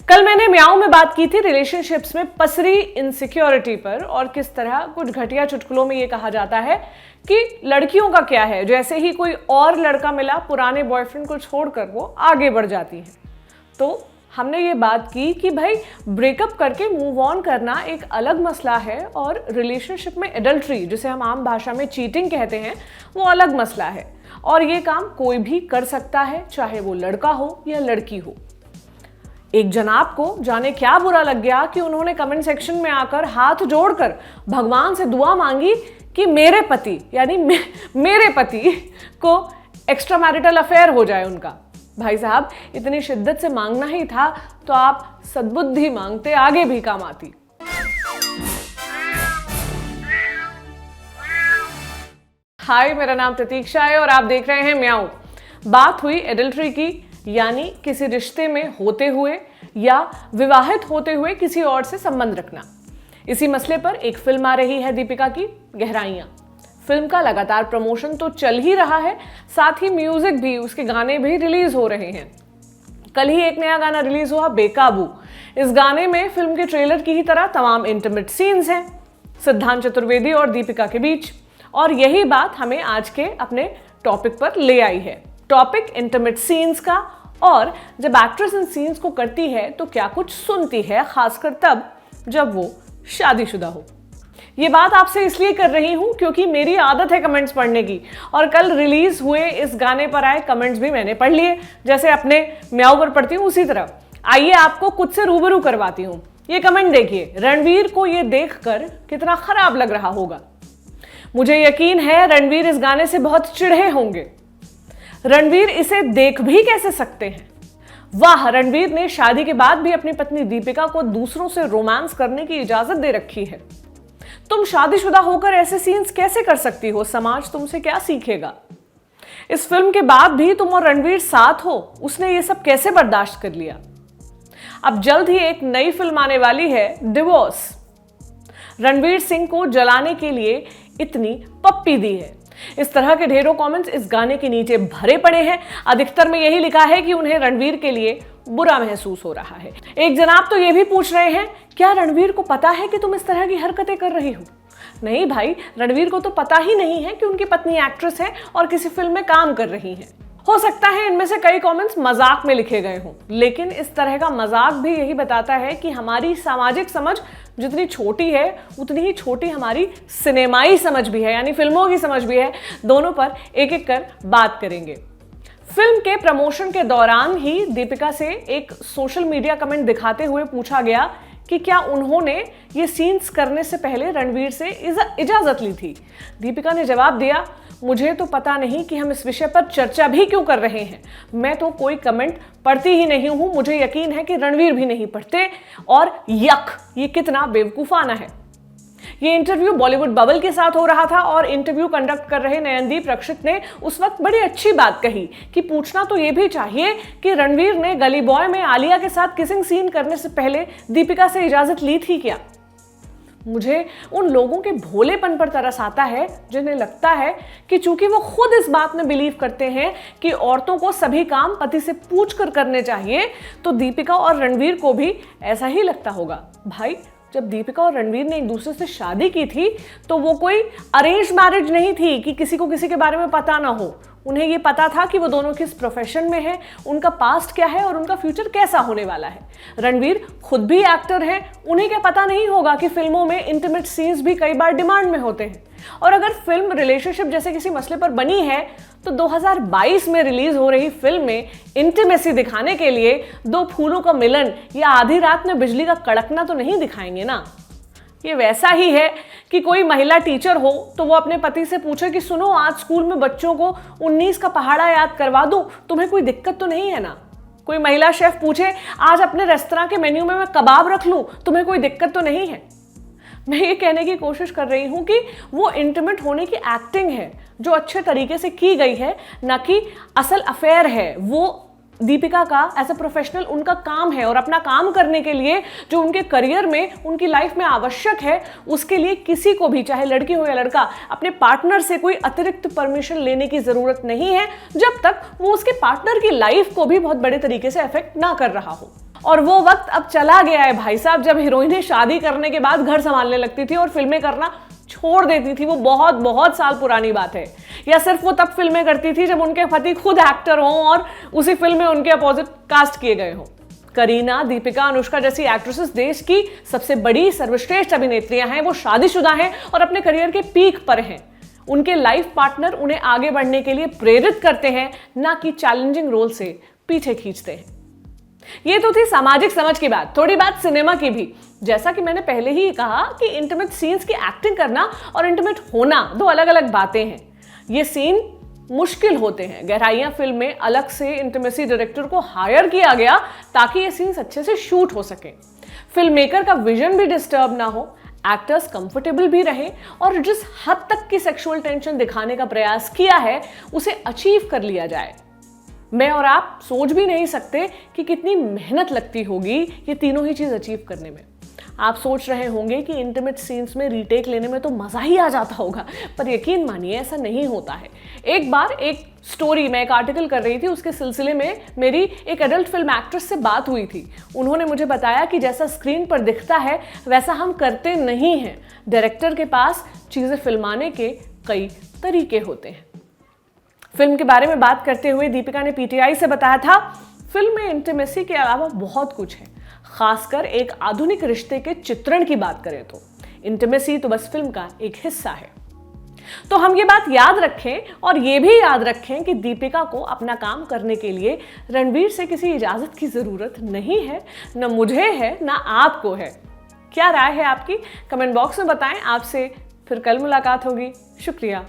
कल मैंने म्याऊं में बात की थी रिलेशनशिप्स में पसरी इनसिक्योरिटी पर और किस तरह कुछ घटिया चुटकुलों में ये कहा जाता है कि लड़कियों का क्या है, जैसे ही कोई और लड़का मिला पुराने बॉयफ्रेंड को छोड़कर वो आगे बढ़ जाती है। तो हमने ये बात की कि भाई ब्रेकअप करके मूव ऑन करना एक अलग मसला है और रिलेशनशिप में एडल्ट्री, जिसे हम आम भाषा में चीटिंग कहते हैं, वो अलग मसला है और ये काम कोई भी कर सकता है, चाहे वो लड़का हो या लड़की हो। एक जनाब को जाने क्या बुरा लग गया कि उन्होंने कमेंट सेक्शन में आकर हाथ जोड़कर भगवान से दुआ मांगी कि मेरे पति यानी मेरे पति को एक्स्ट्रा मैरिटल अफेयर हो जाए उनका। भाई साहब, इतनी शिद्दत से मांगना ही था तो आप सद्बुद्धि मांगते, आगे भी काम आती। हाय, मेरा नाम प्रतीक्षा है और आप देख रहे हैं म्याऊं। बात हुई एडल्ट्री की, यानी किसी रिश्ते में होते हुए या विवाहित होते हुए किसी और से संबंध रखना। इसी मसले पर एक फिल्म आ रही है दीपिका की, गहराइयां। फिल्म का लगातार प्रमोशन तो चल ही रहा है, साथ ही म्यूजिक भी, उसके गाने भी रिलीज हो रहे हैं। कल ही एक नया गाना रिलीज हुआ, बेकाबू। इस गाने में फिल्म के ट्रेलर की ही तरह तमाम इंटीमेट सीन्स हैं सिद्धांत चतुर्वेदी और दीपिका के बीच, और यही बात हमें आज के अपने टॉपिक पर ले आई है। टॉपिक इंटीमेट सीन्स का, और जब एक्ट्रेस इन सीन्स को करती है तो क्या कुछ सुनती है, खासकर तब जब वो शादीशुदा हो। ये बात आपसे इसलिए कर रही हूं क्योंकि मेरी आदत है कमेंट्स पढ़ने की, और कल रिलीज हुए इस गाने पर आए कमेंट्स भी मैंने पढ़ लिए, जैसे अपने म्याऊं पर पढ़ती हूं उसी तरह। आइए आपको कुछ से रूबरू करवाती हूं। ये कमेंट देखिए, रणवीर को ये देखकर कितना खराब लग रहा होगा। मुझे यकीन है रणवीर इस गाने से बहुत चिढ़े होंगे। रणवीर इसे देख भी कैसे सकते हैं? वाह, रणवीर ने शादी के बाद भी अपनी पत्नी दीपिका को दूसरों से रोमांस करने की इजाजत दे रखी है। तुम शादीशुदा होकर ऐसे सीन्स कैसे कर सकती हो? समाज तुमसे क्या सीखेगा? इस फिल्म के बाद भी तुम और रणवीर साथ हो, उसने ये सब कैसे बर्दाश्त कर लिया? अब जल्द ही एक नई फिल्म आने वाली है, डिवोर्स। रणवीर सिंह को जलाने के लिए इतनी पप्पी दी है। इस तरह के ढेरों कमेंट्स इस गाने के नीचे भरे पड़े हैं। अधिकतर में यही लिखा है कि उन्हें रणवीर के लिए बुरा महसूस हो रहा है। एक जनाब तो ये भी पूछ रहे हैं, क्या रणवीर को पता है कि तुम इस तरह की हरकतें कर रही हो? नहीं भाई, रणवीर को तो पता ही नहीं है कि उनकी पत्नी एक्ट्रेस है और किसी फिल्म में काम कर रही है। हो सकता है इनमें से कई कमेंट्स मजाक में लिखे गए हों, लेकिन इस तरह का मजाक भी यही बताता है कि हमारी सामाजिक समझ जितनी छोटी है उतनी ही छोटी हमारी सिनेमाई समझ भी है, यानी फिल्मों की समझ भी है। दोनों पर एक एक कर बात करेंगे। फिल्म के प्रमोशन के दौरान ही दीपिका से एक सोशल मीडिया कमेंट दिखाते हुए पूछा गया कि क्या उन्होंने ये सीन्स करने से पहले रणवीर से इजाजत ली थी। दीपिका ने जवाब दिया, मुझे तो पता नहीं कि हम इस विषय पर चर्चा भी क्यों कर रहे हैं। मैं तो कोई कमेंट पढ़ती ही नहीं हूं। मुझे यकीन है कि रणवीर भी नहीं पढ़ते। और यक, ये कितना बेवकूफाना है। ये इंटरव्यू बॉलीवुड बबल के साथ हो रहा था और इंटरव्यू कंडक्ट कर रहे नयनदीप रक्षित ने उस वक्त बड़ी अच्छी बात कही कि पूछना तो ये भी चाहिए कि रणवीर ने गली बॉय में आलिया के साथ किसिंग सीन करने से पहले दीपिका से इजाजत ली थी क्या? मुझे उन लोगों के भोलेपन पर तरस आता है जिन्हें लगता है कि चूंकि वो खुद इस बात में बिलीव करते हैं कि औरतों को सभी काम पति से पूछ कर करने चाहिए, तो दीपिका और रणवीर को भी ऐसा ही लगता होगा। भाई, जब दीपिका और रणवीर ने एक दूसरे से शादी की थी तो वो कोई अरेंज मैरिज नहीं थी कि किसी को किसी के बारे में पता ना हो। उन्हें ये पता था कि वो दोनों किस प्रोफेशन में हैं, उनका पास्ट क्या है और उनका फ्यूचर कैसा होने वाला है। रणवीर खुद भी एक्टर हैं, उन्हें क्या पता नहीं होगा कि फिल्मों में इंटीमेट सीन्स भी कई बार डिमांड में होते हैं। और अगर फिल्म रिलेशनशिप जैसे किसी मसले पर बनी है तो 2022 में रिलीज हो रही फिल्म में इंटीमेसी दिखाने के लिए दो फूलों का मिलन या आधी रात में बिजली का कड़कना तो नहीं दिखाएंगे ना। ये वैसा ही है कि कोई महिला टीचर हो तो वो अपने पति से पूछे कि सुनो, आज स्कूल में बच्चों को 19 का पहाड़ा याद करवा दूं, तुम्हें कोई दिक्कत तो नहीं है ना। कोई महिला शेफ पूछे, आज अपने रेस्तरां के मेन्यू में मैं कबाब रख लूं, तुम्हें कोई दिक्कत तो नहीं है। मैं ये कहने की कोशिश कर रही हूं कि वो इंटीमेट होने की एक्टिंग है जो अच्छे तरीके से की गई है, ना कि असल अफेयर है। वो दीपिका का एज अ प्रोफेशनल उनका काम है और अपना काम करने के लिए जो उनके करियर में, उनकी लाइफ में आवश्यक है, उसके लिए किसी को भी, चाहे लड़की हो या लड़का, अपने पार्टनर से कोई अतिरिक्त परमिशन लेने की जरूरत नहीं है, जब तक वो उसके पार्टनर की लाइफ को भी बहुत बड़े तरीके से अफेक्ट ना कर रहा हो। और वो वक्त अब चला गया है भाई साहब, जब हीरोइनें शादी करने के बाद घर संभालने लगती थी और फिल्में करना छोड़ देती थी। वो बहुत बहुत साल पुरानी बात है। या सिर्फ वो तब फिल्में करती थी जब उनके पति खुद एक्टर हों और उसी फिल्म में उनके अपोजिट कास्ट किए गए हों। करीना, दीपिका, अनुष्का जैसी एक्ट्रेसेस देश की सबसे बड़ी सर्वश्रेष्ठ अभिनेत्रियां हैं। वो शादीशुदा हैं और अपने करियर के पीक पर हैं। उनके लाइफ पार्टनर उन्हें आगे बढ़ने के लिए प्रेरित करते हैं, ना कि चैलेंजिंग रोल से पीछे खींचते हैं। ये तो थी सामाजिक समझ की बात। थोड़ी बात सिनेमा की भी। जैसा कि मैंने पहले ही कहा कि इंटीमेट सीन्स की एक्टिंग करना और इंटीमेट होना दो अलग अलग बातें हैं। ये सीन मुश्किल होते हैं। गहराइयां फिल्म में अलग से इंटीमेसी डायरेक्टर को हायर किया गया ताकि ये सीन्स अच्छे से शूट हो सके। फिल्म मेकर का विजन भी डिस्टर्ब ना हो, एक्टर्स कंफर्टेबल भी रहे और जिस हद तक की सेक्सुअल टेंशन दिखाने का प्रयास किया है उसे अचीव कर लिया जाए। मैं और आप सोच भी नहीं सकते कि कितनी मेहनत लगती होगी ये तीनों ही चीज अचीव करने में। आप सोच रहे होंगे कि इंटीमेट सीन्स में रीटेक लेने में तो मजा ही आ जाता होगा, पर यकीन मानिए ऐसा नहीं होता है। एक बार एक स्टोरी, मैं एक आर्टिकल कर रही थी, उसके सिलसिले में मेरी एक एडल्ट फिल्म एक्ट्रेस से बात हुई थी। उन्होंने मुझे बताया कि जैसा स्क्रीन पर दिखता है वैसा हम करते नहीं हैं। डायरेक्टर के पास चीजें फिल्माने के कई तरीके होते हैं। फिल्म के बारे में बात करते हुए दीपिका ने पीटीआई से बताया था, फिल्म में इंटीमेसी के अलावा बहुत कुछ है। खासकर एक आधुनिक रिश्ते के चित्रण की बात करें तो इंटीमेसी तो बस फिल्म का एक हिस्सा है। तो हम ये बात याद रखें और ये भी याद रखें कि दीपिका को अपना काम करने के लिए रणवीर से किसी इजाजत की जरूरत नहीं है, न मुझे है न आपको है। क्या राय है आपकी? कमेंट बॉक्स में बताएं। आपसे फिर कल मुलाकात होगी। शुक्रिया।